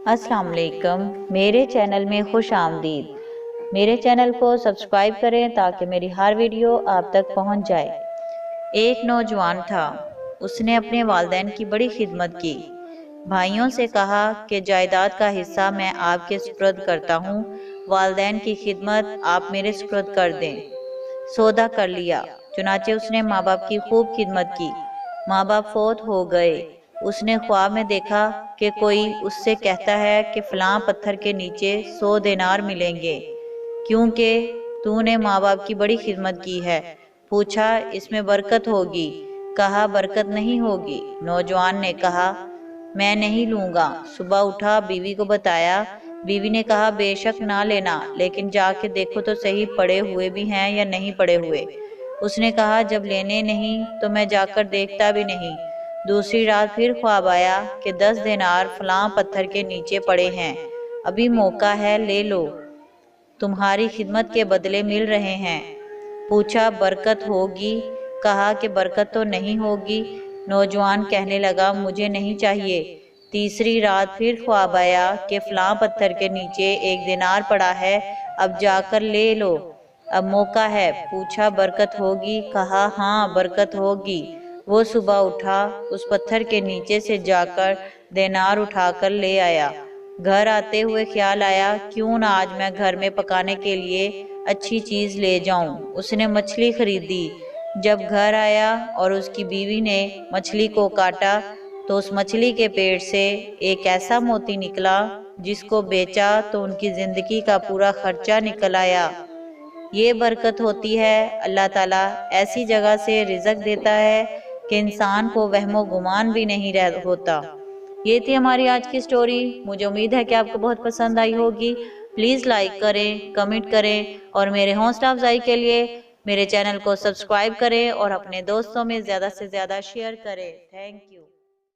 अस्सलाम वालेकुम। मेरे चैनल में खुश आमदीद। मेरे चैनल को सब्सक्राइब करें ताकि मेरी हर वीडियो आप तक पहुंच जाए। एक नौजवान था, उसने अपने वालिदैन की बड़ी खिदमत की। भाइयों से कहा कि जायदाद का हिस्सा मैं आपके सुपुर्द करता हूँ, वालिदैन की खिदमत आप मेरे सुपुर्द कर दें। सौदा कर लिया। चुनाचे उसने माँ बाप की खूब खिदमत की। माँ बाप फौत हो गए। उसने ख्वाब में देखा कि कोई उससे कहता है कि फलां पत्थर के नीचे 100 दिनार मिलेंगे, क्योंकि तूने माँ बाप की बड़ी खिदमत की है। पूछा, इसमें बरकत होगी? कहा, बरकत नहीं होगी। नौजवान ने कहा, मैं नहीं लूंगा। सुबह उठा, बीवी को बताया। बीवी ने कहा, बेशक ना लेना, लेकिन जाके देखो तो सही पड़े हुए भी हैं या नहीं पड़े हुए। उसने कहा, जब लेने नहीं तो मैं जाकर देखता भी नहीं। दूसरी रात फिर ख्वाब आया कि 10 दिनार फलां पत्थर के नीचे पड़े हैं, अभी मौका है, ले लो, तुम्हारी खिदमत के बदले मिल रहे हैं। पूछा, बरकत होगी? कहा कि बरकत तो नहीं होगी। नौजवान कहने लगा, मुझे नहीं चाहिए। तीसरी रात फिर ख्वाब आया कि फलां पत्थर के नीचे 1 दिनार पड़ा है, अब जाकर ले लो, अब मौका है। पूछा, बरकत होगी? कहा, हाँ बरकत होगी। वो सुबह उठा, उस पत्थर के नीचे से जाकर दिनार उठाकर ले आया। घर आते हुए ख्याल आया, क्यों ना आज मैं घर में पकाने के लिए अच्छी चीज ले जाऊं। उसने मछली खरीदी। जब घर आया और उसकी बीवी ने मछली को काटा तो उस मछली के पेट से एक ऐसा मोती निकला जिसको बेचा तो उनकी जिंदगी का पूरा खर्चा निकल आया। ये बरकत होती है। अल्लाह ताला ऐसी जगह से रिज़्क देता है कि इंसान को वहमो गुमान भी नहीं होता। ये थी हमारी आज की स्टोरी। मुझे उम्मीद है कि आपको बहुत पसंद आई होगी। प्लीज़ लाइक करें, कमेंट करें और मेरे हौसला अफजाई के लिए मेरे चैनल को सब्सक्राइब करें और अपने दोस्तों में ज़्यादा से ज़्यादा शेयर करें। Thank you.